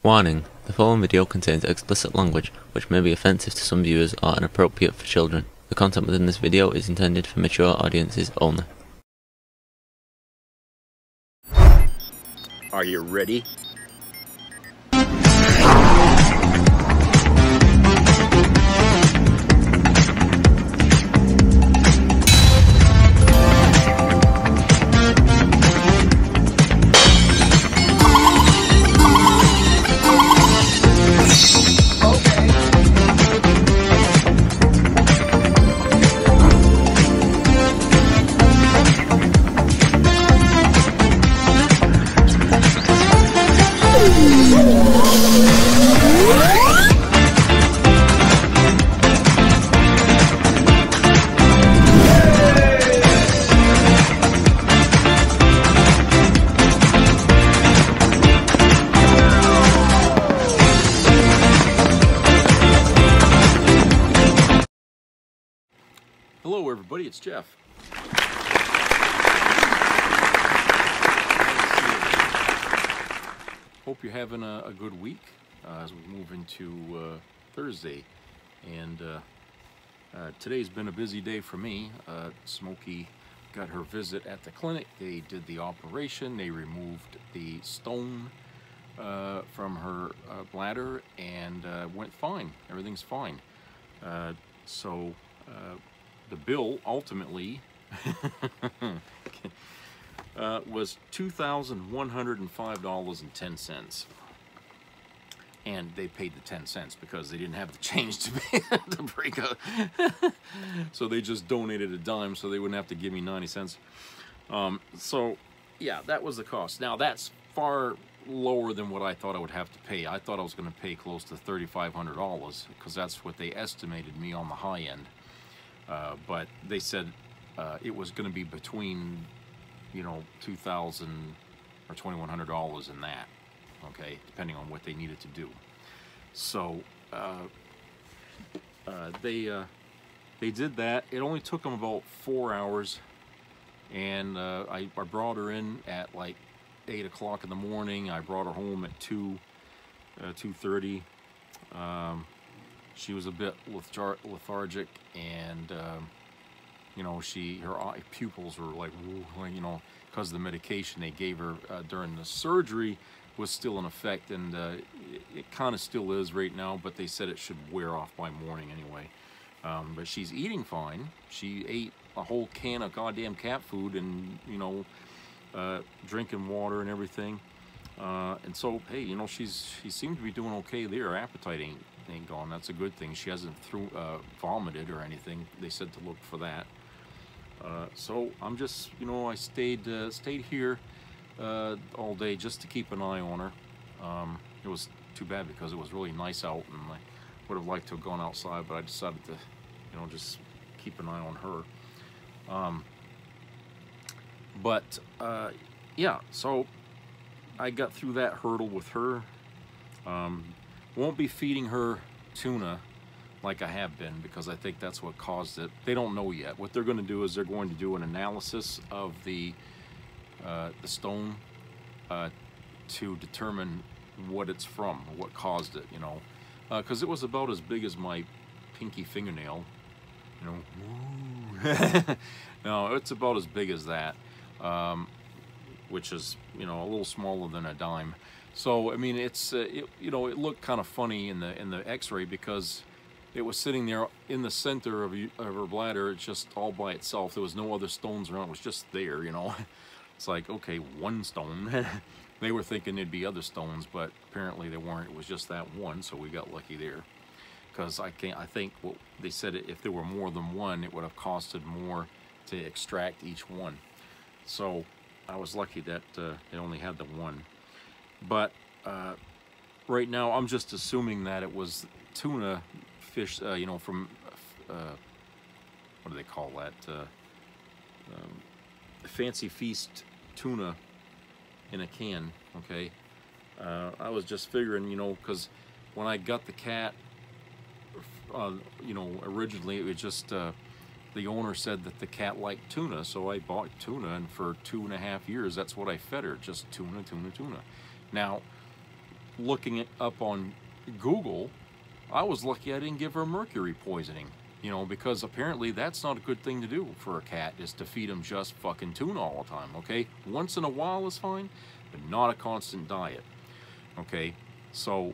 Warning: the following video contains explicit language which may be offensive to some viewers or inappropriate for children. The content within this video is intended for mature audiences only. Are you ready? Hello everybody, it's Jeff. Hope you're having a good week as we move into Thursday. And today's been a busy day for me. Smokey got her visit at the clinic. They did the operation. They removed the stone from her bladder and went fine. Everything's fine. The bill ultimately was $2,105.10, and they paid the 10 cents because they didn't have the change to pay to break up. So they just donated a dime so they wouldn't have to give me 90 cents. So yeah, that was the cost. Now that's far lower than what I thought I would have to pay. I thought I was going to pay close to $3,500 because that's what they estimated me on the high end. But they said it was going to be between, $2,000 or $2,100 in that, okay, depending on what they needed to do. So they did that. It only took them about 4 hours, and I brought her in at like 8 o'clock in the morning. I brought her home at 2:30. She was a bit lethargic, and her eye pupils were like, because the medication they gave her during the surgery was still in effect, and it kind of still is right now, but they said it should wear off by morning anyway. But she's eating fine. She ate a whole can of goddamn cat food, and drinking water and everything. And so, hey, she seemed to be doing okay there. Her appetite ain't gone. That's a good thing. She hasn't vomited or anything. They said to look for that. So I'm just, I stayed here all day just to keep an eye on her. It was too bad because it was really nice out, and I would have liked to have gone outside, but I decided to, just keep an eye on her. Yeah, so I got through that hurdle with her. Won't be feeding her tuna like I have been, because I think that's what caused it. They don't know yet. What they're going to do is they're going to do an analysis of the stone to determine what it's from, or what caused it, because it was about as big as my pinky fingernail, No, it's about as big as that, which is, a little smaller than a dime. So I mean, it's it looked kind of funny in the X-ray because it was sitting there in the center of her bladder, just all by itself. There was no other stones around. It was just there, It's like, okay, one stone. They were thinking there'd be other stones, but apparently they weren't. It was just that one, so we got lucky there. Because I think what they said, if there were more than one, it would have costed more to extract each one. So I was lucky that they only had the one. But right now I'm just assuming that it was tuna fish, from what do they call that? Fancy Feast tuna in a can. Okay, I was just figuring, because when I got the cat, originally it was just the owner said that the cat liked tuna, so I bought tuna, and for 2.5 years, that's what I fed her, just tuna, tuna, tuna. Now, looking it up on Google, I was lucky I didn't give her mercury poisoning. You know, because apparently that's not a good thing to do for a cat, is to feed them just fucking tuna all the time, okay? Once in a while is fine, but not a constant diet, okay? So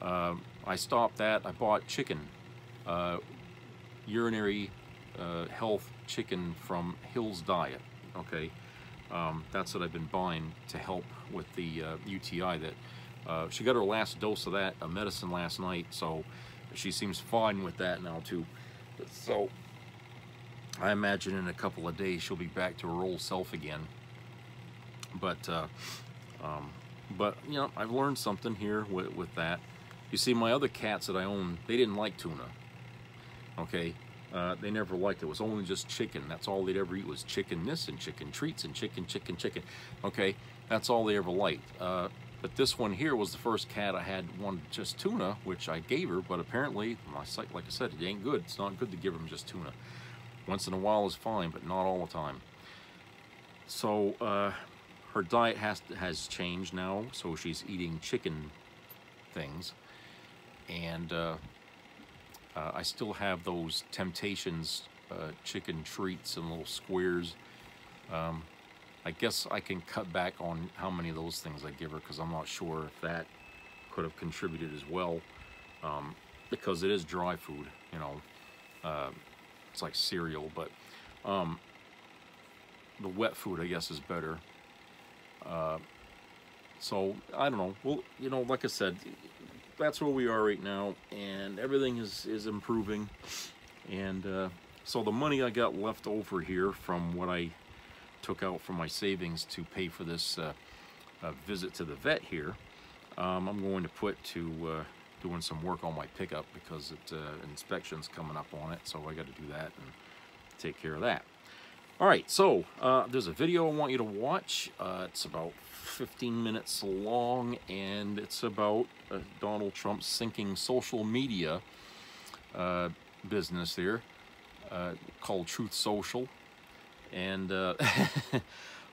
I stopped that. I bought chicken, urinary health chicken from Hill's Diet, okay? That's what I've been buying to help with the UTI. That she got her last dose of that medicine last night, so she seems fine with that now too. So I imagine in a couple of days she'll be back to her old self again. But you know, I've learned something here with that. You see, my other cats that I own, they didn't like tuna. Okay, they never liked it. It was only just chicken. That's all they'd ever eat was chicken this and chicken treats and chicken. Okay, that's all they ever liked. But this one here was the first cat I had wanted just tuna, which I gave her, but apparently, like I said, it ain't good. It's not good to give them just tuna. Once in a while is fine, but not all the time. So her diet has changed now, so she's eating chicken things. And I still have those Temptations chicken treats in little squares. I guess I can cut back on how many of those things I give her, because I'm not sure if that could have contributed as well, because it is dry food, you know. It's like cereal, but the wet food, I guess, is better. So I don't know. Well, you know, like I said, that's where we are right now, and everything is improving. And so the money I got left over here from what I took out from my savings to pay for this visit to the vet here, I'm going to put to doing some work on my pickup, because inspection's coming up on it, so I got to do that and take care of that. All right, so there's a video I want you to watch. It's about 15 minutes long, and it's about Donald Trump's sinking social media business here, called Truth Social. And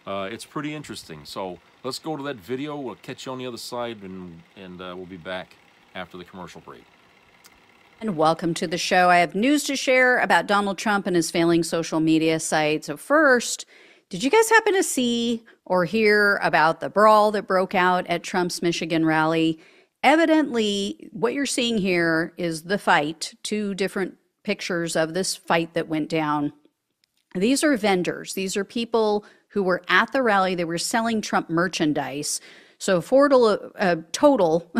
it's pretty interesting. So let's go to that video. We'll catch you on the other side, and we'll be back after the commercial break. And welcome to the show. I have news to share about Donald Trump and his failing social media site. So first, did you guys happen to see or hear about the brawl that broke out at Trump's Michigan rally? Evidently, what you're seeing here is the fight, two different pictures of this fight that went down. These are vendors. These are people who were at the rally. They were selling Trump merchandise. So a total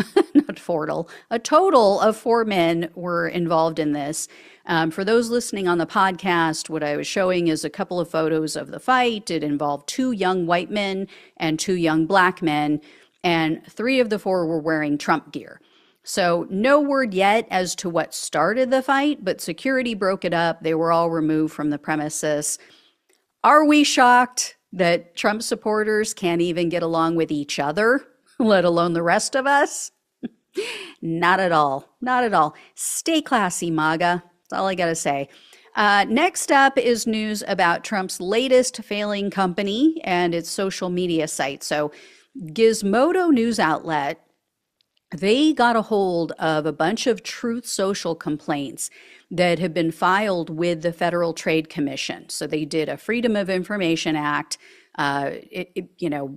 of 4 men were involved in this. For those listening on the podcast, what I was showing is a couple of photos of the fight. It involved 2 young white men and 2 young black men, and 3 of the 4 were wearing Trump gear. So no word yet as to what started the fight, but security broke it up. They were all removed from the premises. Are we shocked that Trump supporters can't even get along with each other, let alone the rest of us? Not at all. Not at all. Stay classy, MAGA. That's all I got to say. Next up is news about Trump's latest failing company and its social media site. So Gizmodo news outlet, they got a hold of a bunch of Truth Social complaints that have been filed with the Federal Trade Commission. So they did a Freedom of Information Act,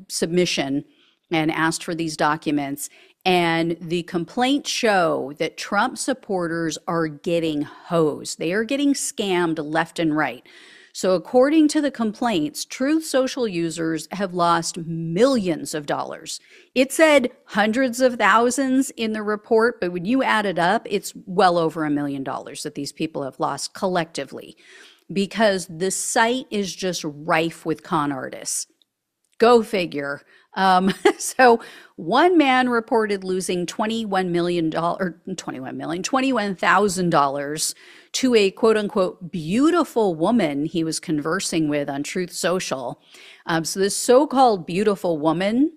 submission, and asked for these documents. And the complaints show that Trump supporters are getting hosed. They are getting scammed left and right. So according to the complaints, Truth Social users have lost millions of dollars. It said hundreds of thousands in the report, but when you add it up, it's well over $1 million that these people have lost collectively, because the site is just rife with con artists. Go figure. So one man reported losing $21,000 to a quote unquote beautiful woman he was conversing with on Truth Social. So this so-called beautiful woman,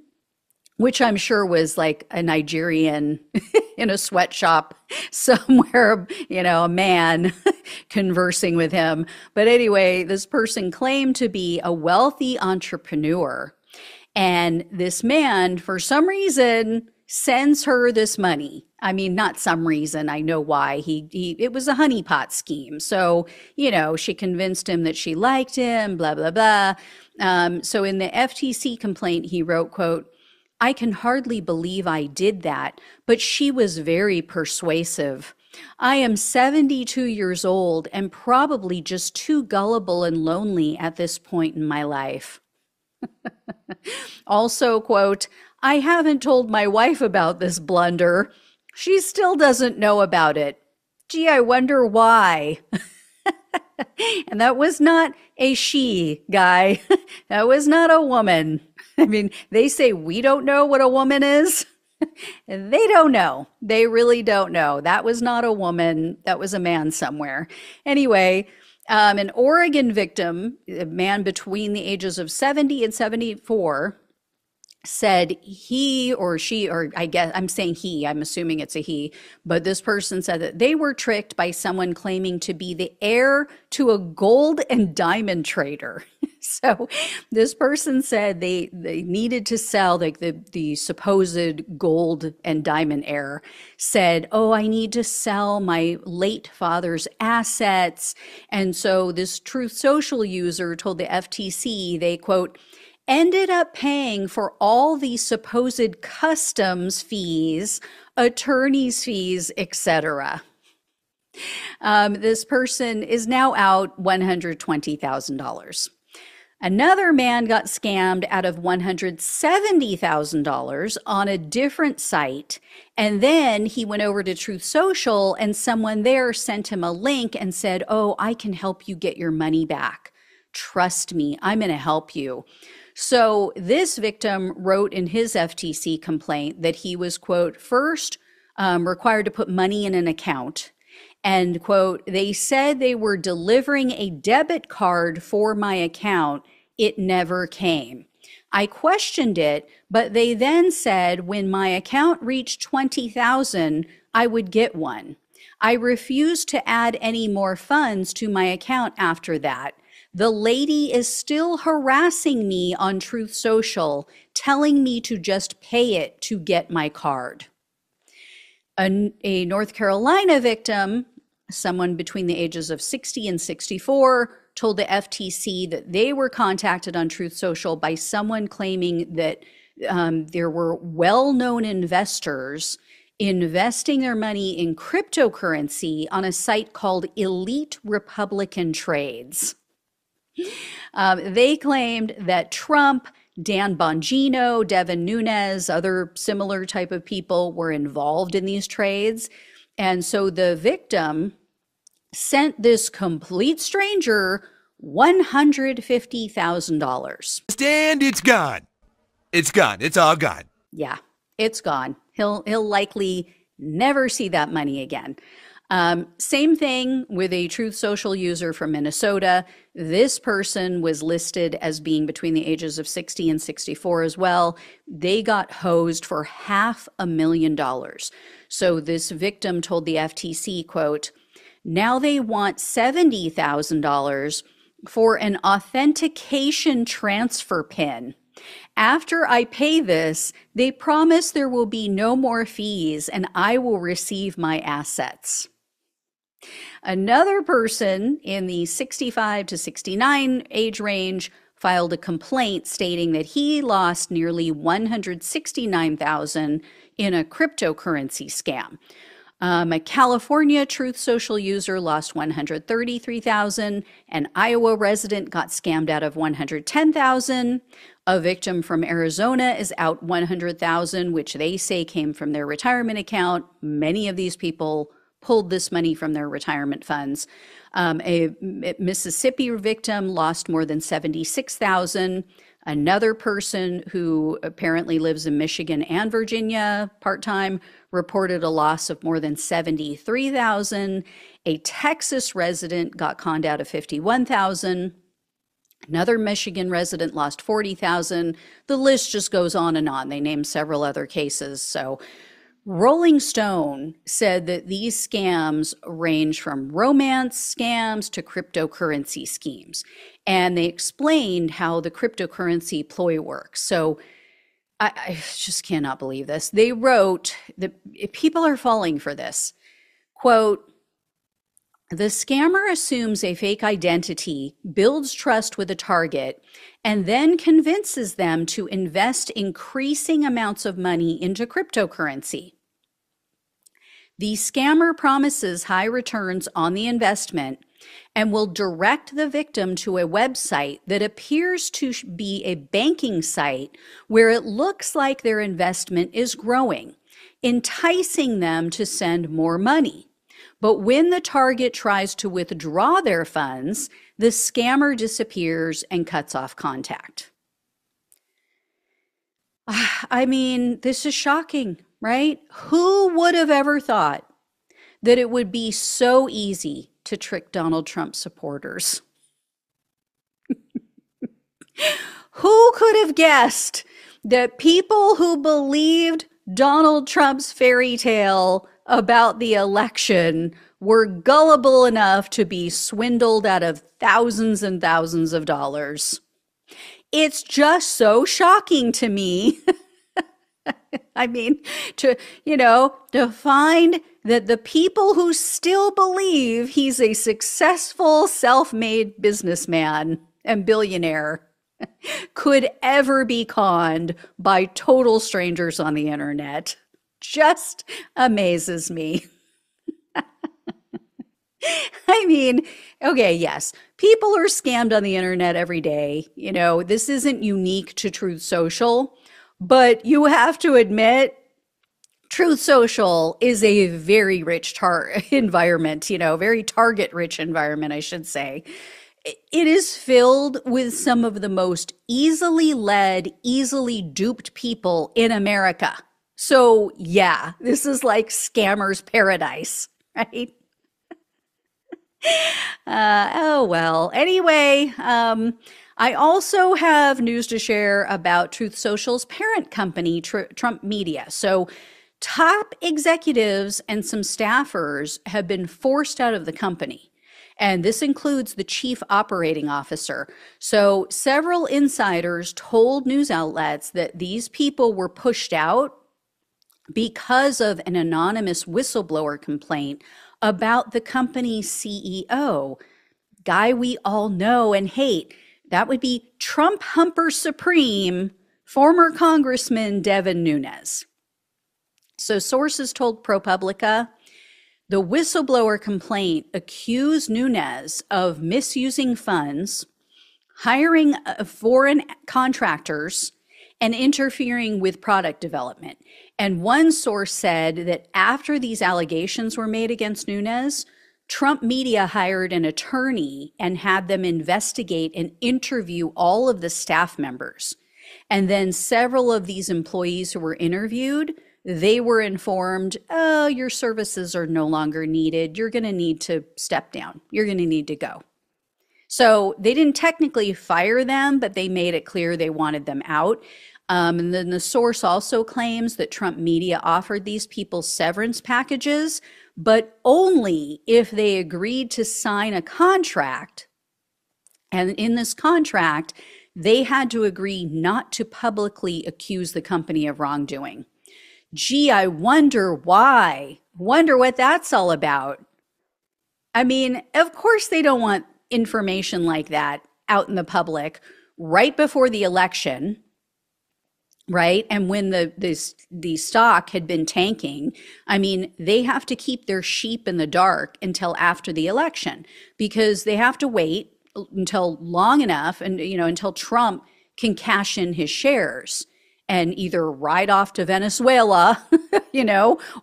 which I'm sure was like a Nigerian in a sweatshop somewhere, a man conversing with him. But anyway, this person claimed to be a wealthy entrepreneur. And this man, for some reason, sends her this money. I mean, not some reason. I know why. It was a honeypot scheme. So, she convinced him that she liked him, blah, blah, blah. So in the FTC complaint, he wrote, quote, "I can hardly believe I did that, but she was very persuasive. I am 72 years old and probably just too gullible and lonely at this point in my life." Also, quote, "I haven't told my wife about this blunder. She still doesn't know about it. Gee, I wonder why." And that was not a she, guy. That was not a woman. I mean, they say we don't know what a woman is. They don't know. They really don't know. That was not a woman. That was a man somewhere. Anyway, an Oregon victim, a man between the ages of 70 and 74, said he or she, or I guess I'm saying he, I'm assuming it's a he, but this person said that they were tricked by someone claiming to be the heir to a gold and diamond trader. So this person said they needed to sell, like the supposed gold and diamond heir said, "Oh, I need to sell my late father's assets." And so this Truth Social user told the FTC they, quote, "ended up paying for all the supposed customs fees, attorney's fees, etc." This person is now out $120,000. Another man got scammed out of $170,000 on a different site. And then he went over to Truth Social and someone there sent him a link and said, "Oh, I can help you get your money back. Trust me, I'm going to help you." So this victim wrote in his FTC complaint that he was, quote, first required to put money in an account. And, quote, "they said they were delivering a debit card for my account. It never came. I questioned it, but they then said when my account reached 20,000, I would get one. I refused to add any more funds to my account after that. The lady is still harassing me on Truth Social, telling me to just pay it to get my card." A North Carolina victim, someone between the ages of 60 and 64, told the FTC that they were contacted on Truth Social by someone claiming that there were well-known investors investing their money in cryptocurrency on a site called Elite Republican Trades. They claimed that Trump, Dan Bongino, Devin Nunes, other similar type of people were involved in these trades. And so the victim sent this complete stranger $150,000. And it's gone. It's gone. It's all gone. Yeah, it's gone. He'll likely never see that money again. Same thing with a Truth Social user from Minnesota. This person was listed as being between the ages of 60 and 64 as well. They got hosed for $500,000. So this victim told the FTC, quote, "Now they want $70,000 for an authentication transfer pin. After I pay this, they promise there will be no more fees and I will receive my assets." Another person in the 65 to 69 age range filed a complaint stating that he lost nearly $169,000 in a cryptocurrency scam. A California Truth Social user lost $133,000. An Iowa resident got scammed out of $110,000. A victim from Arizona is out $100,000, which they say came from their retirement account. Many of these people pulled this money from their retirement funds. A Mississippi victim lost more than $76,000. Another person who apparently lives in Michigan and Virginia part-time reported a loss of more than $73,000. A Texas resident got conned out of $51,000. Another Michigan resident lost $40,000. The list just goes on and on. They name several other cases. So Rolling Stone said that these scams range from romance scams to cryptocurrency schemes. And they explained how the cryptocurrency ploy works. So I just cannot believe this. They wrote that people are falling for this. Quote, the scammer assumes a fake identity, builds trust with a target, and then convinces them to invest increasing amounts of money into cryptocurrency. The scammer promises high returns on the investment and will direct the victim to a website that appears to be a banking site where it looks like their investment is growing, enticing them to send more money. But when the target tries to withdraw their funds, the scammer disappears and cuts off contact. I mean, this is shocking, right? Who would have ever thought that it would be so easy to trick Donald Trump supporters? Who could have guessed that people who believed Donald Trump's fairy tale about the election were gullible enough to be swindled out of thousands and thousands of dollars? It's just so shocking to me. I mean, to find that the people who still believe he's a successful, self-made businessman and billionaire could ever be conned by total strangers on the internet just amazes me. I mean, okay, yes, people are scammed on the internet every day. You know, this isn't unique to Truth Social, but you have to admit, Truth Social is a very rich environment, very target-rich environment, I should say. It is filled with some of the most easily led, easily duped people in America. So yeah, this is like scammers' paradise, right? Oh, well. Anyway, I also have news to share about Truth Social's parent company, Trump Media. So top executives and some staffers have been forced out of the company. And this includes the chief operating officer. So several insiders told news outlets that these people were pushed out because of an anonymous whistleblower complaint about the company's CEO, guy we all know and hate. That would be Trump Humper Supreme, former Congressman Devin Nunes. So sources told ProPublica the whistleblower complaint accused Nunes of misusing funds, hiring foreign contractors, and interfering with product development. And one source said that after these allegations were made against Nunes, Trump Media hired an attorney and had them investigate and interview all of the staff members. And then several of these employees who were interviewed, they were informed, oh, your services are no longer needed. You're going to need to step down. You're going to need to go. So they didn't technically fire them, but they made it clear they wanted them out. And then the source also claims that Trump Media offered these people severance packages, but only if they agreed to sign a contract. And in this contract, they had to agree not to publicly accuse the company of wrongdoing. Gee, I wonder why. Wonder what that's all about. I mean, of course they don't want information like that out in the public right before the election, right? And when the stock had been tanking. I mean, they have to keep their sheep in the dark until after the election, because they have to wait until long enough and, until Trump can cash in his shares and either ride off to Venezuela,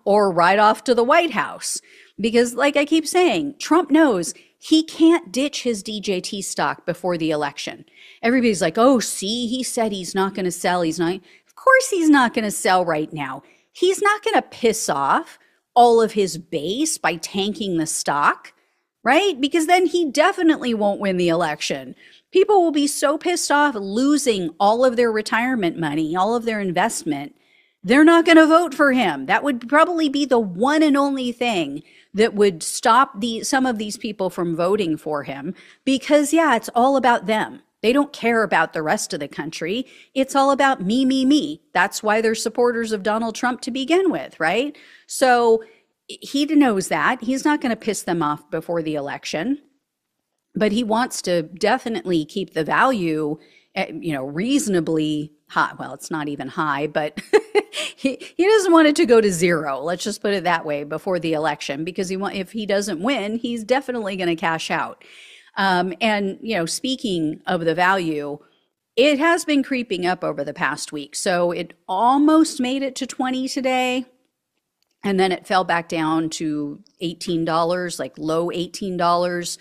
or ride off to the White House. Because like I keep saying, Trump knows he can't ditch his DJT stock before the election. Everybody's like, oh, see, he said he's not going to sell. He's not. Of course he's not going to sell right now. He's not going to piss off all of his base by tanking the stock, right? Because then he definitely won't win the election. People will be so pissed off losing all of their retirement money, all of their investment, they're not going to vote for him. That would probably be the one and only thing that would stop some of these people from voting for him, because, yeah, it's all about them. They don't care about the rest of the country. It's all about me, me, me. That's why they're supporters of Donald Trump to begin with, right? So he knows that. He's not going to piss them off before the election, but he wants to definitely keep the value, reasonably high. Well, it's not even high, but he doesn't want it to go to zero. Let's just put it that way before the election, because if he doesn't win, he's definitely going to cash out. And speaking of the value, it has been creeping up over the past week. So it almost made it to 20 today. And then it fell back down to $18, like low $18.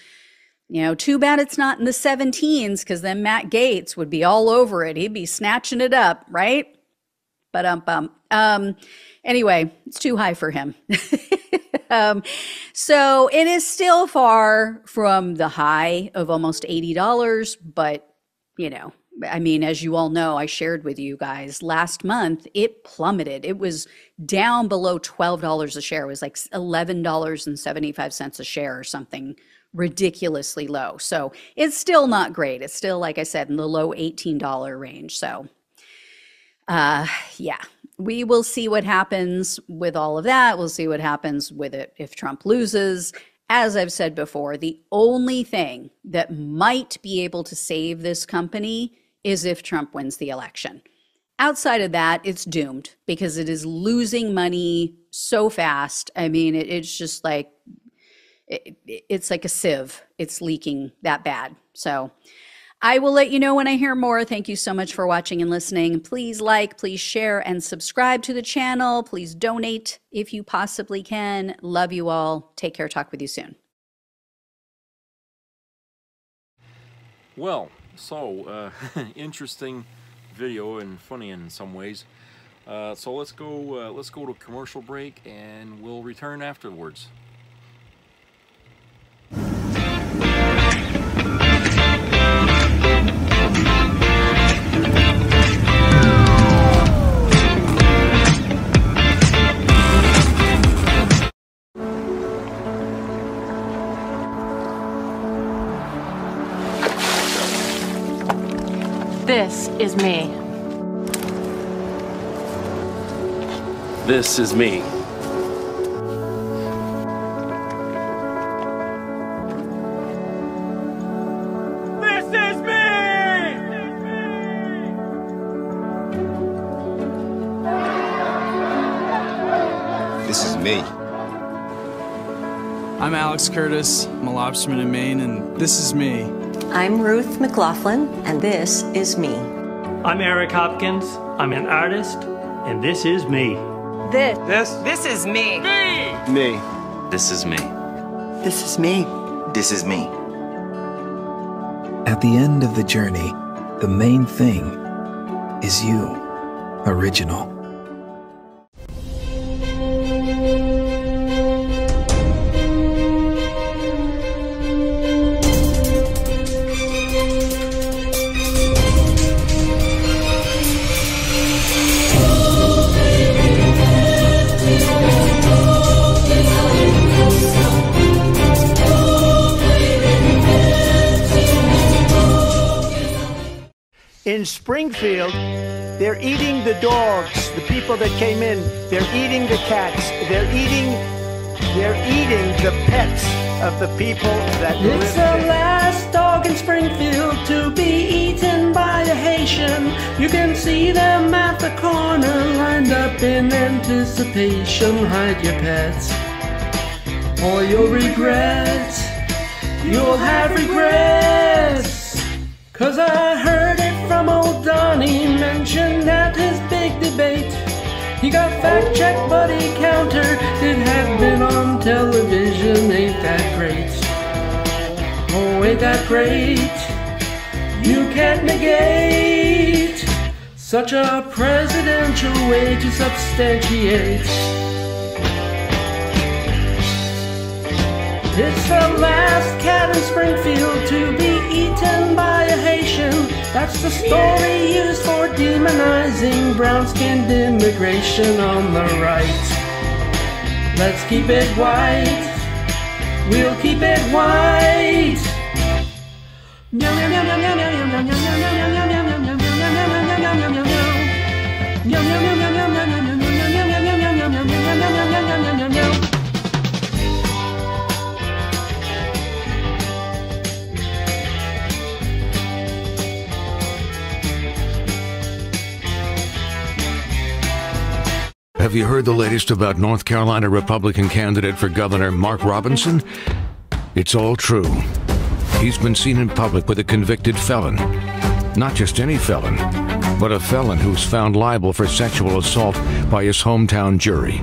Too bad it's not in the 17s, because then Matt Gaetz would be all over it. He'd be snatching it up, right? But anyway, it's too high for him. So it is still far from the high of almost $80, but as you all know, I shared with you guys last month, it plummeted. It was down below $12 a share. It was like $11.75 a share or something ridiculously low. So it's still not great. It's still, like I said, in the low $18 range. So yeah, we will see what happens with all of that. We'll see what happens with it if Trump loses. As I've said before, the only thing that might be able to save this company is if Trump wins the election. Outside of that, it's doomed, because it is losing money so fast. I mean, it's just like, it's like a sieve. It's leaking that bad. So I will let you know when I hear more. Thank you so much for watching and listening. Please like, please share, and subscribe to the channel. Please donate if you possibly can. Love you all. Take care. Talk with you soon. Well, so interesting video and funny in some ways. So let's go to a commercial break, and we'll return afterwards. This is me. This is me. This is me! This is me. I'm Alex Curtis. I'm a lobsterman in Maine, and this is me. I'm Ruth McLaughlin, and this is me. I'm Eric Hopkins. I'm an artist, and this is me. This is me. Me. This is me. This is me. This is me. At the end of the journey, the main thing is you, original. In Springfield, they're eating the dogs, the people that came in. They're eating the cats. They're eating the pets of the people that live there. It's the last dog in Springfield to be eaten by a Haitian. You can see them at the corner, lined up in anticipation. Hide your pets, or you'll regret. You'll have regrets. 'Cause I heard it from old Donnie mentioned at his big debate. He got fact-checked but he countered. It had been on television. Ain't that great? Oh, ain't that great? You can't negate such a presidential way to substantiate. It's the last cat in Springfield to be eaten by a Haitian. That's the story used for demonizing brown-skinned immigration on the right. Let's keep it white. We'll keep it white. Yum, yum, yum, yum, yum, yum, yum, yum. Have you heard the latest about North Carolina Republican candidate for governor Mark Robinson? It's all true. He's been seen in public with a convicted felon. Not just any felon, but a felon who's found liable for sexual assault by his hometown jury.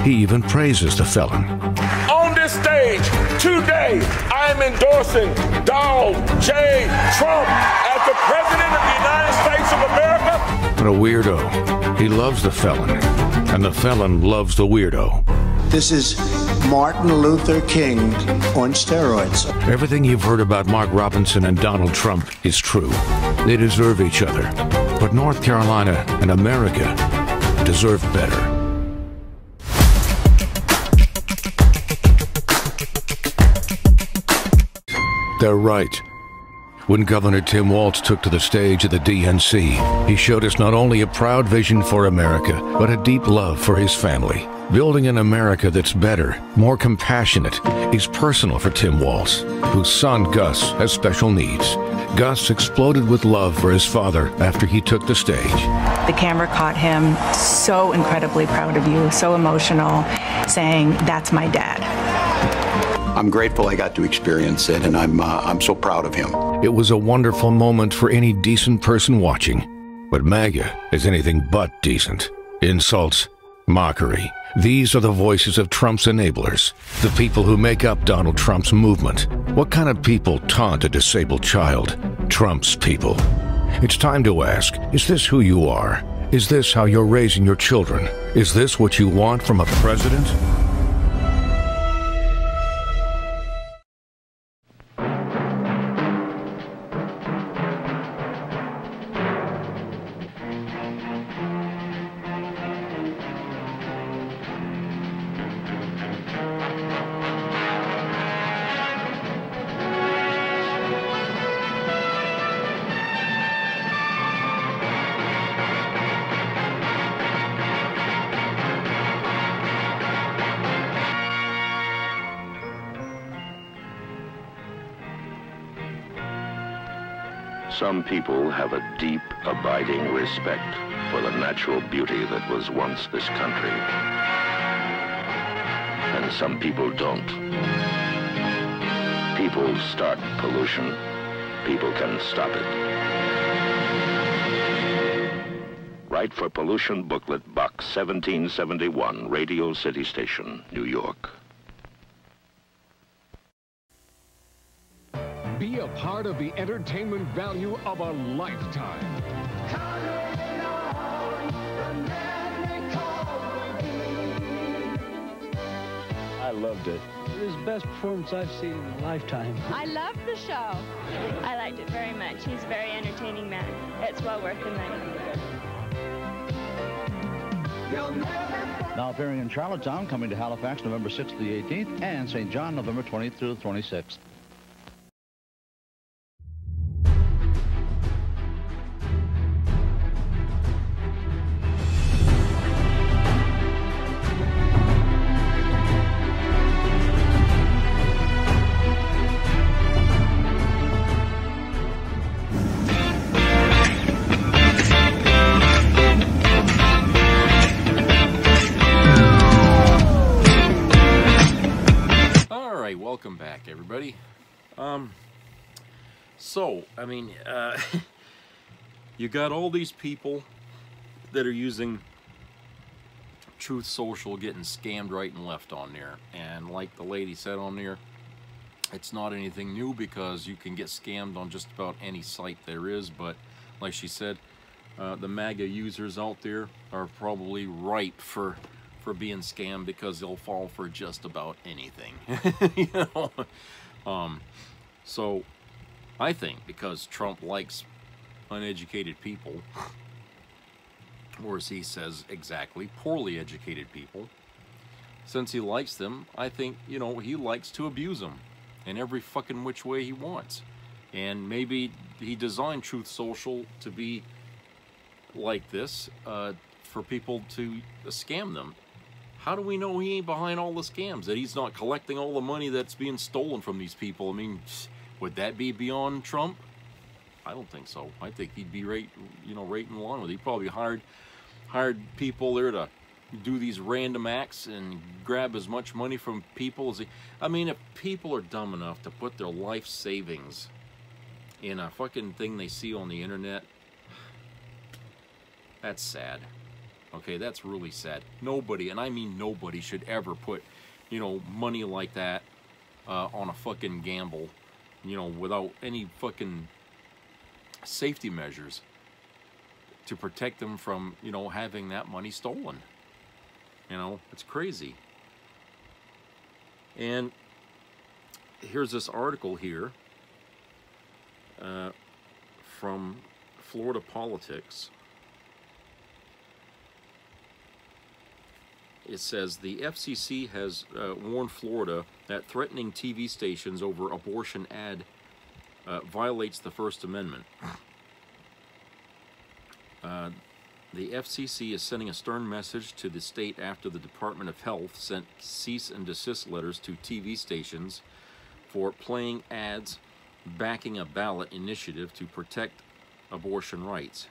He even praises the felon. On this stage today, I am endorsing Donald J. Trump as the President of the United States of America. But a weirdo. He loves the felon, and the felon loves the weirdo. This is Martin Luther King on steroids. Everything you've heard about Mark Robinson and Donald Trump is true. They deserve each other. But North Carolina and America deserve better. They're right. When Governor Tim Walz took to the stage at the DNC, he showed us not only a proud vision for America, but a deep love for his family. Building an America that's better, more compassionate, is personal for Tim Walz, whose son Gus has special needs. Gus exploded with love for his father after he took the stage. The camera caught him so incredibly proud of you, so emotional, saying, "That's my dad." I'm grateful I got to experience it, and I'm so proud of him. It was a wonderful moment for any decent person watching. But MAGA is anything but decent. Insults, mockery. These are the voices of Trump's enablers, the people who make up Donald Trump's movement. What kind of people taunt a disabled child? Trump's people. It's time to ask, is this who you are? Is this how you're raising your children? Is this what you want from a president? Some people have a deep, abiding respect for the natural beauty that was once this country. And some people don't. People start pollution. People can stop it. Write for Pollution Booklet, Box 1771, Radio City Station, New York. Be a part of the entertainment value of a lifetime. I loved it. It was the best performance I've seen in a lifetime. I loved the show. I liked it very much. He's a very entertaining man. It's well worth the money. Now appearing in Charlottetown, coming to Halifax November 6th to the 18th, and St. John November 20th through the 26th. Welcome back, everybody. You got all these people that are using Truth Social getting scammed right and left on there. And like the lady said on there, it's not anything new because you can get scammed on just about any site there is. But like she said, the MAGA users out there are probably ripe for being scammed because they'll fall for just about anything. You know? So I think because Trump likes uneducated people, or as he says exactly, poorly educated people, since he likes them, I think, you know, he likes to abuse them in every fucking which way he wants. And maybe he designed Truth Social to be like this for people to scam them. How do we know he ain't behind all the scams, that he's not collecting all the money that's being stolen from these people? I mean, would that be beyond Trump? I don't think so. I think he'd be right in line with it. He probably hired people there to, do these random acts and grab as much money from people as I mean, if people are dumb enough to put their life savings in a fucking thing they see on the internet, that's sad. Okay, that's really sad. Nobody, and I mean nobody, should ever put, you know, money like that on a fucking gamble, you know, without any fucking safety measures to protect them from, you know, having that money stolen. You know, it's crazy. And here's this article here from Florida Politics. It says the FCC has warned Florida that threatening TV stations over abortion ad violates the First Amendment. The FCC is sending a stern message to the state after the Department of Health sent cease and desist letters to TV stations for playing ads backing a ballot initiative to protect abortion rights.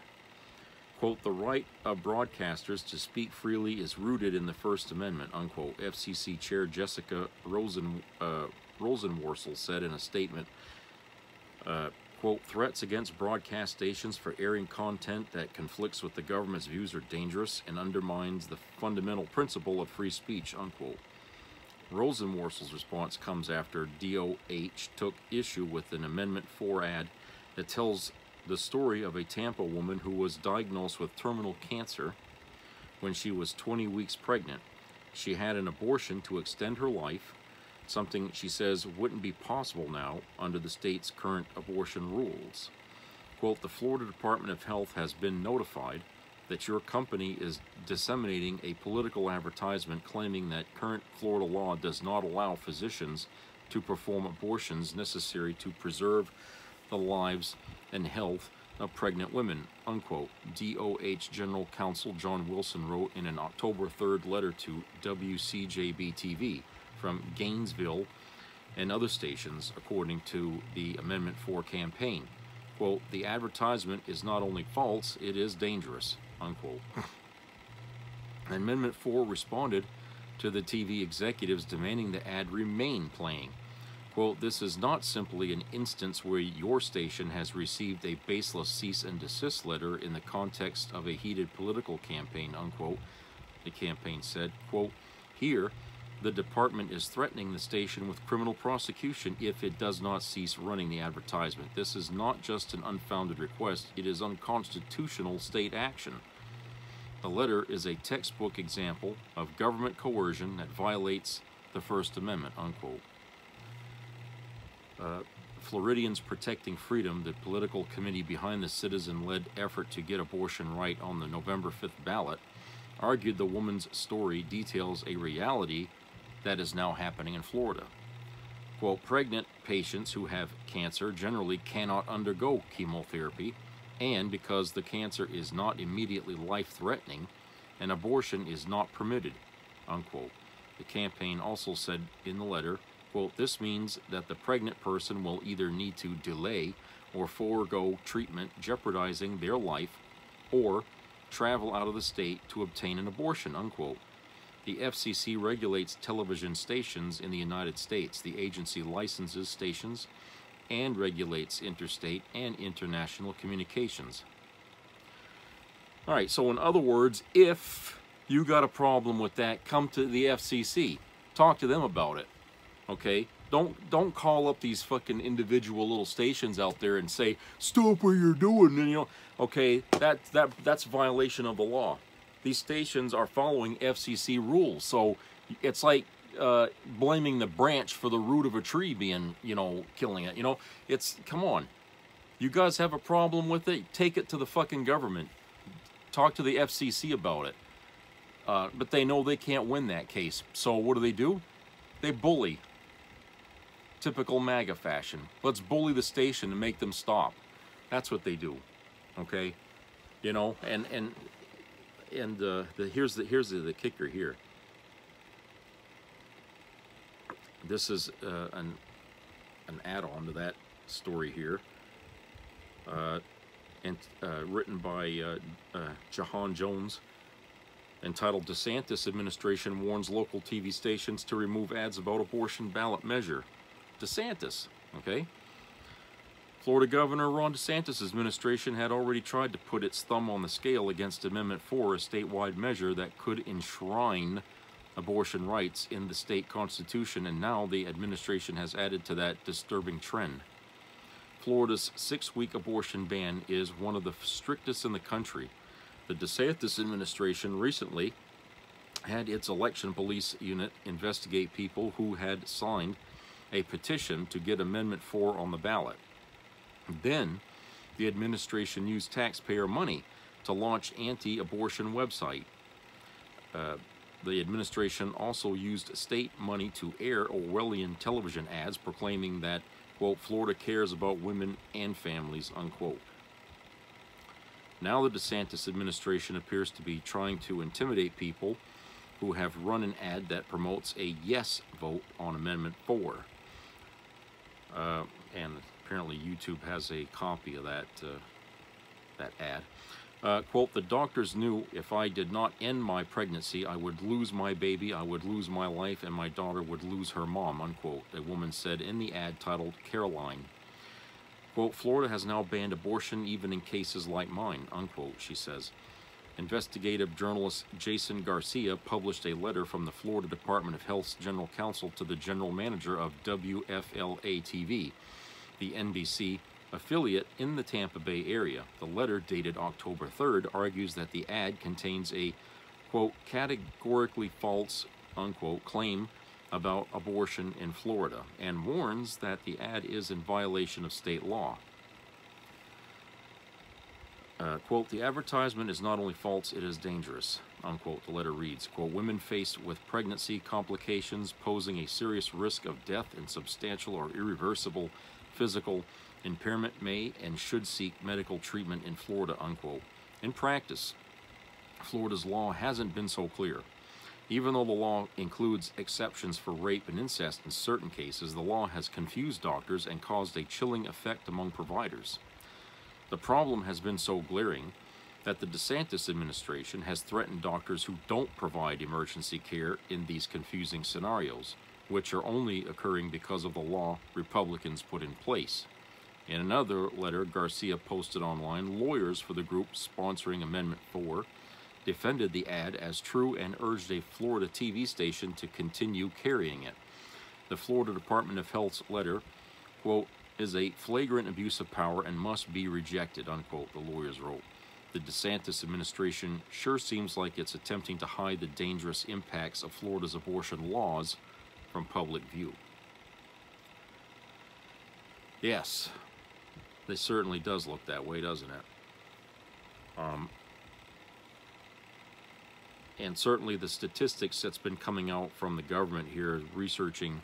Quote, the right of broadcasters to speak freely is rooted in the First Amendment, unquote, FCC Chair Jessica Rosenworcel said in a statement. Quote, threats against broadcast stations for airing content that conflicts with the government's views are dangerous and undermines the fundamental principle of free speech, unquote. Rosenworcel's response comes after DOH took issue with an Amendment 4 ad that tells the story of a Tampa woman who was diagnosed with terminal cancer when she was 20 weeks pregnant. She had an abortion to extend her life, something she says wouldn't be possible now under the state's current abortion rules. Quote, the Florida Department of Health has been notified that your company is disseminating a political advertisement claiming that current Florida law does not allow physicians to perform abortions necessary to preserve the lives and health of pregnant women, unquote. DOH General Counsel John Wilson wrote in an October 3rd letter to WCJB-TV from Gainesville and other stations, according to the Amendment 4 campaign. Quote, the advertisement is not only false, it is dangerous, unquote. Amendment 4 responded to the TV executives demanding the ad remain playing. Quote, this is not simply an instance where your station has received a baseless cease and desist letter in the context of a heated political campaign, unquote, the campaign said. Quote, here, the department is threatening the station with criminal prosecution if it does not cease running the advertisement. This is not just an unfounded request, it is unconstitutional state action. The letter is a textbook example of government coercion that violates the First Amendment, unquote. Floridians Protecting Freedom, the political committee behind the citizen-led effort to get abortion right on the November 5th ballot, argued the woman's story details a reality that is now happening in Florida. Quote, pregnant patients who have cancer generally cannot undergo chemotherapy, and because the cancer is not immediately life-threatening, an abortion is not permitted, unquote. The campaign also said in the letter, quote, this means that the pregnant person will either need to delay or forego treatment jeopardizing their life, or travel out of the state to obtain an abortion, unquote. The FCC regulates television stations in the United States. The agency licenses stations and regulates interstate and international communications. All right, so in other words, if you got a problem with that, come to the FCC. Talk to them about it, okay? Don't call up these fucking individual little stations out there and say, stop what you're doing, and, you know, okay, that's violation of the law. These stations are following FCC rules, so it's like blaming the branch for the root of a tree being, you know, killing it. You know, it's, come on. You guys have a problem with it? Take it to the fucking government. Talk to the FCC about it. But they know they can't win that case. So what do? They bully. Typical MAGA fashion. Let's bully the station and make them stop. That's what they do. Okay? You know, and here's the kicker here. This is an add-on to that story here, and written by Jahan Jones entitled DeSantis Administration Warns Local TV Stations to Remove Ads About Abortion Ballot Measure. DeSantis, okay? Florida Governor Ron DeSantis' administration had already tried to put its thumb on the scale against Amendment 4, a statewide measure that could enshrine abortion rights in the state constitution, and now the administration has added to that disturbing trend. Florida's 6-week abortion ban is one of the strictest in the country. The DeSantis administration recently had its election police unit investigate people who had signed a petition to get Amendment 4 on the ballot. Then, the administration used taxpayer money to launch anti-abortion website. The administration also used state money to air Orwellian television ads proclaiming that, quote, Florida cares about women and families, unquote. Now the DeSantis administration appears to be trying to intimidate people who have run an ad that promotes a yes vote on Amendment 4. And apparently YouTube has a copy of that ad. Quote, the doctors knew if I did not end my pregnancy, I would lose my baby, I would lose my life, and my daughter would lose her mom, unquote, a woman said in the ad titled Caroline. Quote, Florida has now banned abortion even in cases like mine, unquote, she says. Investigative journalist Jason Garcia published a letter from the Florida Department of Health's general counsel to the general manager of WFLA-TV, the NBC affiliate in the Tampa Bay area. The letter, dated October 3rd, argues that the ad contains a, quote, categorically false, unquote, claim about abortion in Florida, and warns that the ad is in violation of state law. Quote, the advertisement is not only false, it is dangerous, unquote, the letter reads. Quote, women faced with pregnancy complications posing a serious risk of death and substantial or irreversible physical impairment may and should seek medical treatment in Florida, unquote. In practice, Florida's law hasn't been so clear. Even though the law includes exceptions for rape and incest in certain cases, the law has confused doctors and caused a chilling effect among providers. The problem has been so glaring that the DeSantis administration has threatened doctors who don't provide emergency care in these confusing scenarios, which are only occurring because of the law Republicans put in place. In another letter Garcia posted online, lawyers for the group sponsoring Amendment 4 defended the ad as true and urged a Florida TV station to continue carrying it. The Florida Department of Health's letter, quote, is a flagrant abuse of power and must be rejected, unquote, the lawyers wrote. The DeSantis administration sure seems like it's attempting to hide the dangerous impacts of Florida's abortion laws from public view. Yes, it certainly does look that way, doesn't it? And certainly the statistics that's been coming out from the government here, researching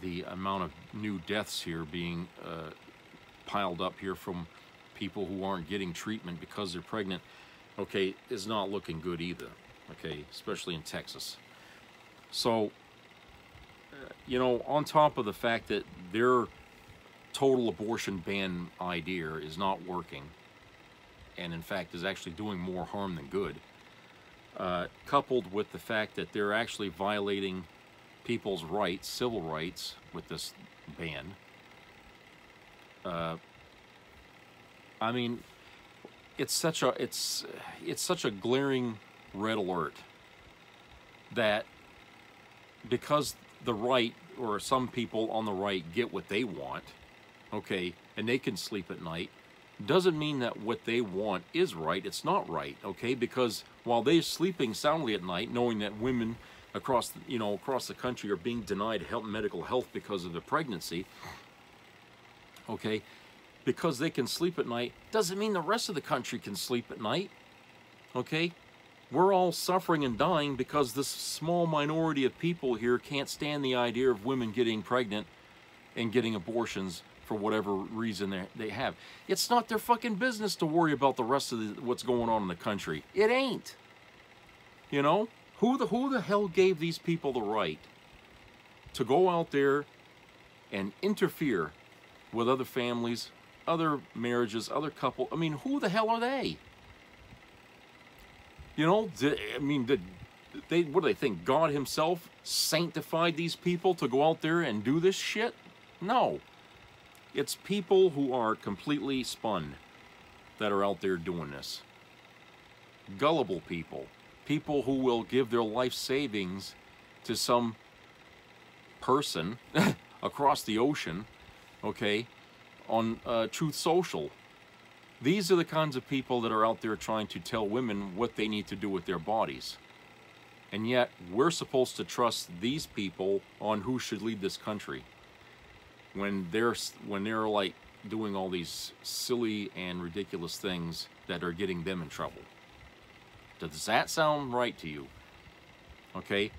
the amount of new deaths here being piled up here from people who aren't getting treatment because they're pregnant, okay, is not looking good either, okay, especially in Texas. So, you know, on top of the fact that their total abortion ban idea is not working, and in fact is actually doing more harm than good, coupled with the fact that they're actually violating people's rights, civil rights, with this ban. I mean, it's such a glaring red alert that because the right, or some people on the right, get what they want, okay, and they can sleep at night, doesn't mean that what they want is right. It's not right, okay, because while they're sleeping soundly at night, knowing that women across the country are being denied medical health because of the pregnancy, okay, because they can sleep at night doesn't mean the rest of the country can sleep at night, okay? We're all suffering and dying because this small minority of people here can't stand the idea of women getting pregnant and getting abortions for whatever reason they have. It's not their fucking business to worry about the rest of what's going on in the country. It ain't. You know? Who the hell gave these people the right to go out there and interfere with other families, other marriages, other couples? I mean, who the hell are they? You know, I mean, what do they think? God himself sanctified these people to go out there and do this shit? No. It's people who are completely spun that are out there doing this. Gullible people. People who will give their life savings to some person across the ocean, okay, on Truth Social. These are the kinds of people that are out there trying to tell women what they need to do with their bodies. And yet, we're supposed to trust these people on who should lead this country. When they're like doing all these silly and ridiculous things that are getting them in trouble. Does that sound right to you? Okay?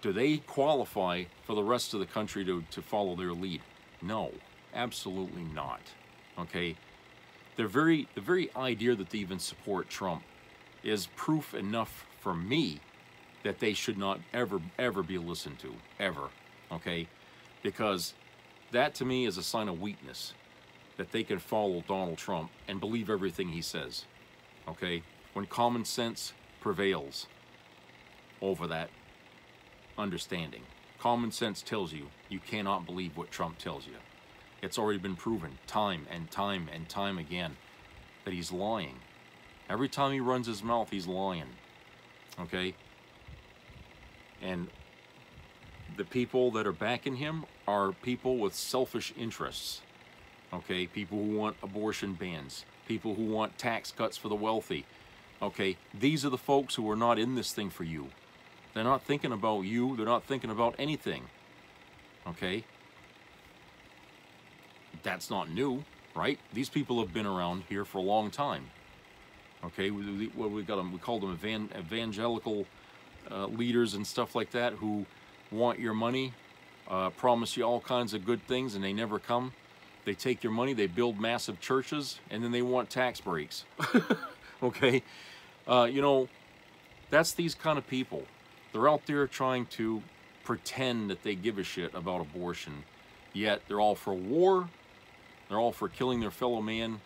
Do they qualify for the rest of the country to follow their lead? No, absolutely not. Okay? The very idea that they even support Trump is proof enough for me that they should not ever be listened to, ever. Okay? Because that to me is a sign of weakness, that they can follow Donald Trump and believe everything he says. Okay? When common sense prevails over that understanding. Common sense tells you you cannot believe what Trump tells you. It's already been proven time and time and time again that he's lying. Every time he runs his mouth, he's lying. Okay? And the people that are backing him are people with selfish interests. Okay? People who want abortion bans. People who want tax cuts for the wealthy. Okay? These are the folks who are not in this thing for you. They're not thinking about you. They're not thinking about anything. Okay? That's not new, right? These people have been around here for a long time. Okay? We call them evangelical leaders and stuff like that who want your money, promise you all kinds of good things, and they never come. They take your money, they build massive churches, and then they want tax breaks. Okay? You know, that's these kind of people. They're out there trying to pretend that they give a shit about abortion, yet they're all for war, they're all for killing their fellow man,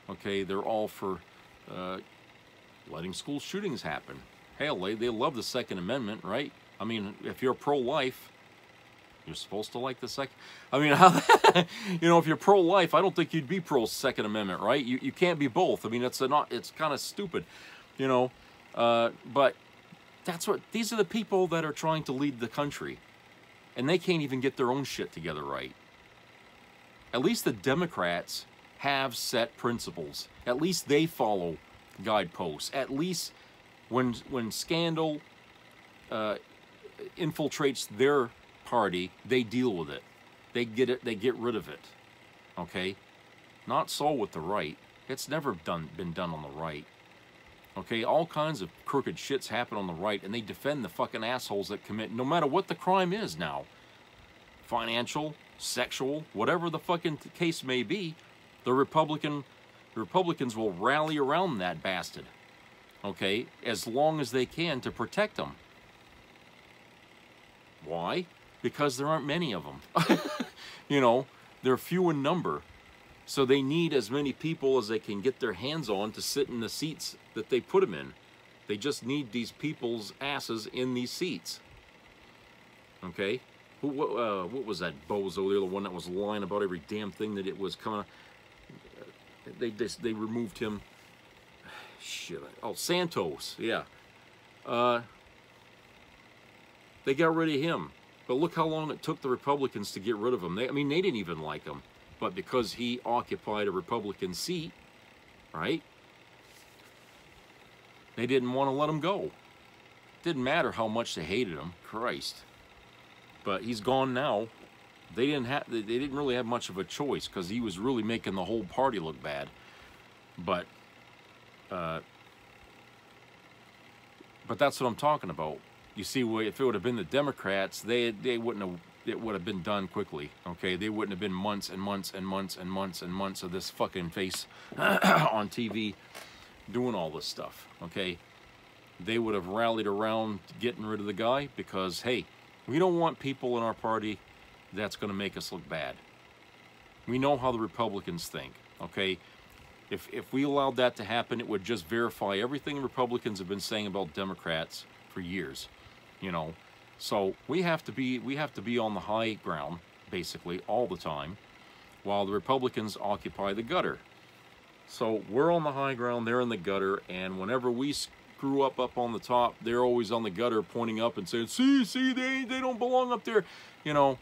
okay? They're all for letting school shootings happen. Hell, they love the Second Amendment, right? I mean, if you're pro-life, you're supposed to like the Second... I mean, you know, if you're pro-life, I don't think you'd be pro-Second Amendment, right? You can't be both. I mean, it's kind of stupid, you know? But that's what... These are the people that are trying to lead the country. And they can't even get their own shit together right. At least the Democrats have set principles. At least they follow guideposts. At least when scandal infiltrates their party, they deal with it. They get rid of it. Okay? Not so with the right. It's never been done on the right. Okay? All kinds of crooked shits happen on the right, and they defend the fucking assholes that commit, no matter what the crime is now. Financial, sexual, whatever the fucking case may be, the Republicans will rally around that bastard. Okay? As long as they can to protect them. Why? Because there aren't many of them. You know, they're few in number. So they need as many people as they can get their hands on to sit in the seats that they put them in. They just need these people's asses in these seats. Okay? What was that bozo there, the one that was lying about every damn thing that it was coming... They removed him. Shit. Oh, Santos. Yeah. They got rid of him. But look how long it took the Republicans to get rid of him. I mean, they didn't even like him. But because he occupied a Republican seat, right? They didn't want to let him go. Didn't matter how much they hated him. Christ. But he's gone now. They didn't really have much of a choice because he was really making the whole party look bad. But that's what I'm talking about. You see, if it would have been the Democrats, they wouldn't have. It would have been done quickly. Okay, they wouldn't have been months and months and months and months and months of this fucking face on TV doing all this stuff. Okay, they would have rallied around getting rid of the guy because, hey, we don't want people in our party that's going to make us look bad. We know how the Republicans think. Okay, If we allowed that to happen, it would just verify everything Republicans have been saying about Democrats for years, you know. So we have to be on the high ground basically all the time, while the Republicans occupy the gutter. So we're on the high ground, they're in the gutter, and whenever we screw up on the top, they're always on the gutter pointing up and saying, see, they don't belong up there, you know.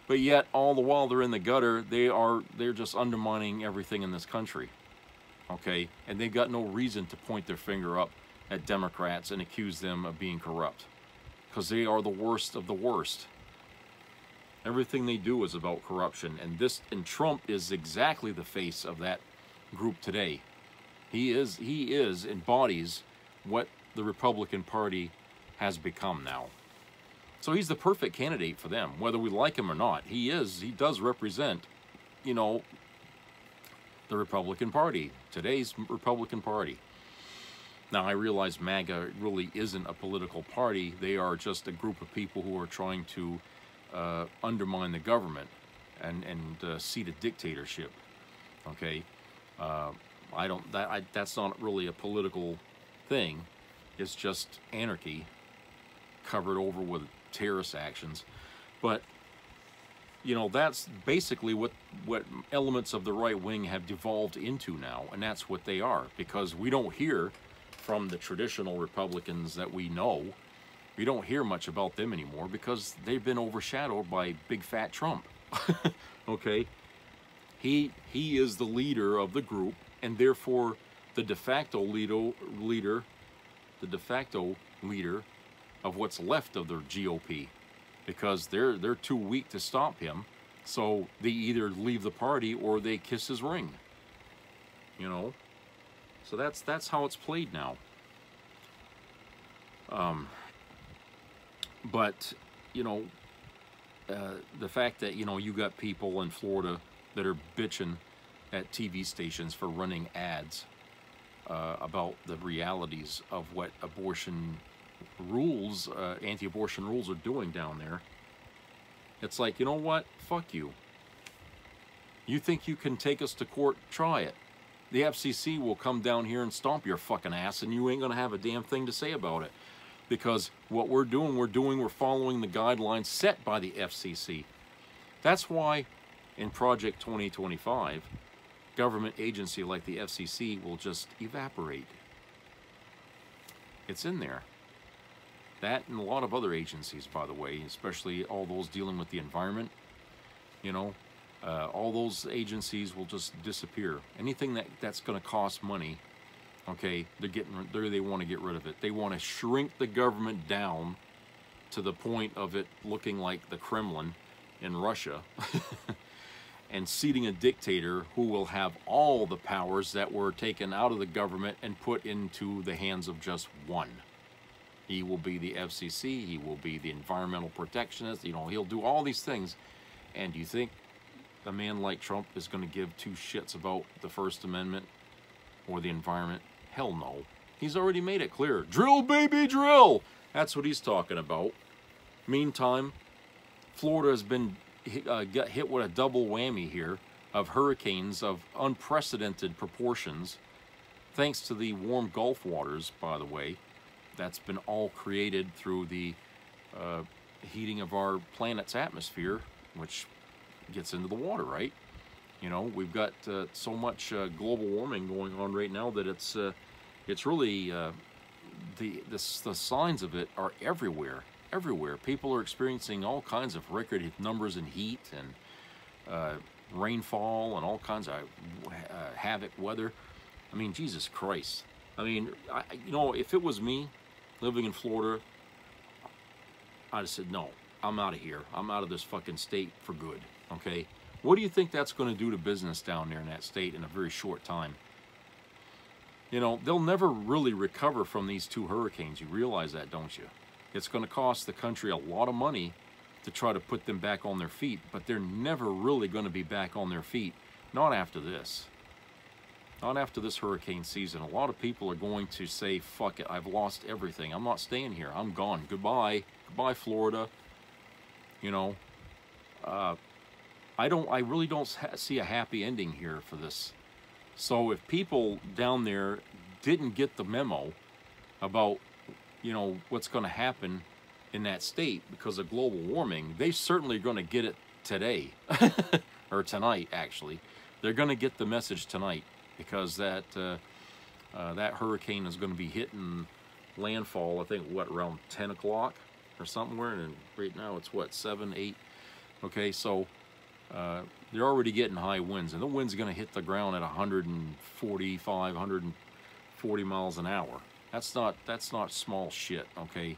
But yet, all the while they're in the gutter, they're just undermining everything in this country, okay? And they've got no reason to point their finger up at Democrats and accuse them of being corrupt, because they are the worst of the worst. Everything they do is about corruption, and Trump is exactly the face of that group today. He embodies what the Republican Party has become now. So he's the perfect candidate for them, whether we like him or not. He does represent, you know, the Republican Party, today's Republican Party. Now, I realize MAGA really isn't a political party. They are just a group of people who are trying to undermine the government and seat a dictatorship. Okay, that's not really a political thing. It's just anarchy covered over with terrorist actions. But you know, that's basically what elements of the right wing have devolved into now, and that's what they are, because we don't hear from the traditional Republicans that we know. We don't hear much about them anymore because they've been overshadowed by big fat Trump. Okay, he is the leader of the group, and therefore the de facto leader of what's left of the GOP, because they're too weak to stop him. So they either leave the party or they kiss his ring. You know, so that's how it's played now. But you know, the fact that, you know, you got people in Florida that are bitching at TV stations for running ads about the realities of what abortion rules, anti-abortion rules are doing down there. It's like, you know what? Fuck you. You think you can take us to court? Try it. The FCC will come down here and stomp your fucking ass, and you ain't gonna have a damn thing to say about it. Because what we're following the guidelines set by the FCC. That's why in Project 2025, government agency like the FCC will just evaporate. It's in there. That and a lot of other agencies, by the way, especially all those dealing with the environment, you know, all those agencies will just disappear. Anything that's going to cost money, okay, they want to get rid of it. They want to shrink the government down to the point of it looking like the Kremlin in Russia and seating a dictator who will have all the powers that were taken out of the government and put into the hands of just one. He will be the FCC, he will be the environmental protectionist, you know, he'll do all these things. And do you think a man like Trump is going to give two shits about the First Amendment or the environment? Hell no. He's already made it clear. Drill, baby, drill! That's what he's talking about. Meantime, Florida has been got hit with a double whammy here of hurricanes of unprecedented proportions, thanks to the warm Gulf waters, by the way. That's been all created through the heating of our planet's atmosphere, which gets into the water, right? You know, we've got so much global warming going on right now that it's really the signs of it are everywhere. Everywhere. People are experiencing all kinds of record numbers in heat and rainfall and all kinds of havoc weather. I mean, Jesus Christ. I mean, you know, if it was me living in Florida, I'd have said, no, I'm out of here. I'm out of this fucking state for good, okay? What do you think that's going to do to business down there in that state in a very short time? You know, they'll never really recover from these two hurricanes. You realize that, don't you? It's going to cost the country a lot of money to try to put them back on their feet, but they're never really going to be back on their feet. Not after this. Not after this hurricane season. A lot of people are going to say, fuck it, I've lost everything. I'm not staying here. I'm gone. Goodbye. Goodbye, Florida. You know, I really don't see a happy ending here for this So if people down there didn't get the memo about, you know, what's going to happen in that state because of global warming, they certainly are going to get it today, or tonight, actually. They're going to get the message tonight, because that that hurricane is going to be hitting landfall, I think, what, around 10 o'clock or somewhere, and right now it's, what, 7, 8? Okay, so they're already getting high winds, and the wind's going to hit the ground at 145, 140 miles an hour. That's not small shit, okay?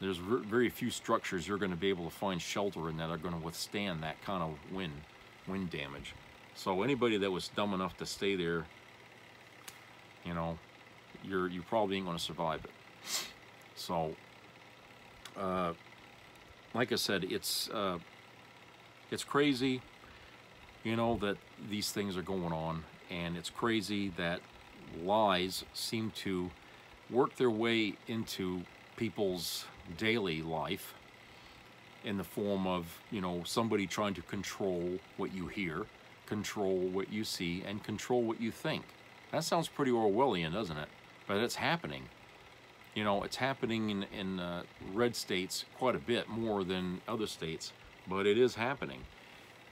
There's very few structures you're going to be able to find shelter in that are going to withstand that kind of wind damage. So anybody that was dumb enough to stay there, you know, you probably ain't going to survive it. So, like I said, it's crazy, you know, that these things are going on, and it's crazy that lies seem to work their way into people's daily life in the form of, you know, somebody trying to control what you hear, control what you see, and control what you think. That sounds pretty Orwellian, doesn't it? But it's happening. You know, it's happening in red states quite a bit more than other states, but it is happening.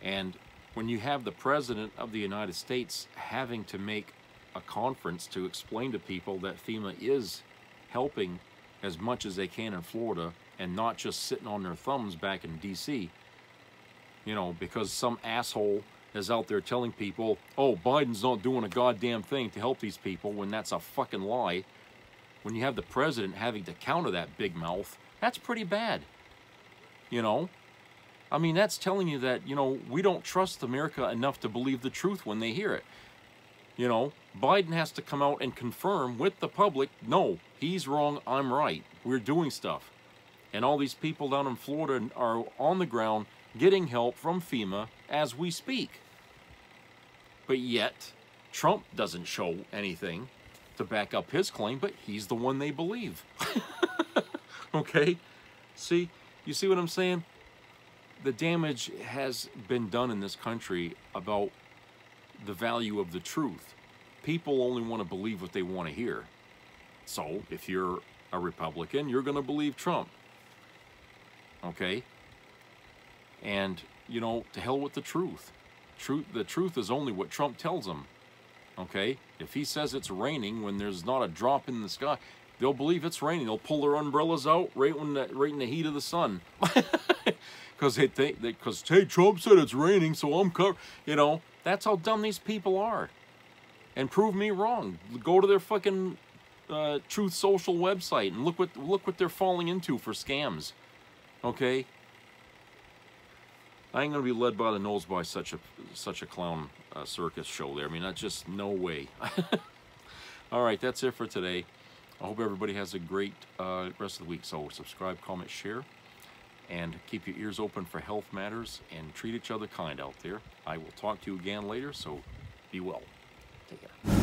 And when you have the President of the United States having to make a conference to explain to people that FEMA is helping as much as they can in Florida, and not just sitting on their thumbs back in DC, you know, because some asshole is out there telling people, oh, Biden's not doing a goddamn thing to help these people, when that's a fucking lie. When you have the president having to counter that big mouth, that's pretty bad. You know? I mean, that's telling you that, you know, we don't trust America enough to believe the truth when they hear it. You know, Biden has to come out and confirm with the public, no, he's wrong, I'm right. We're doing stuff. And all these people down in Florida are on the ground getting help from FEMA as we speak. But yet, Trump doesn't show anything to back up his claim, but he's the one they believe. Okay? See? You see what I'm saying? The damage has been done in this country about the value of the truth. People only want to believe what they want to hear. So, if you're a Republican, you're going to believe Trump. Okay? And, you know, to hell with the truth. The truth is only what Trump tells them. Okay? If he says it's raining when there's not a drop in the sky, they'll believe it's raining. They'll pull their umbrellas out right in the heat of the sun. Because hey, Trump said it's raining, so I'm covered. You know, that's how dumb these people are. And prove me wrong. Go to their fucking Truth Social website and look what they're falling into for scams. Okay? I ain't gonna be led by the nose by such a clown circus show there. I mean, that's just no way. All right, that's it for today. I hope everybody has a great rest of the week. So subscribe, comment, share, and keep your ears open for health matters, and treat each other kind out there. I will talk to you again later, so be well. Take care.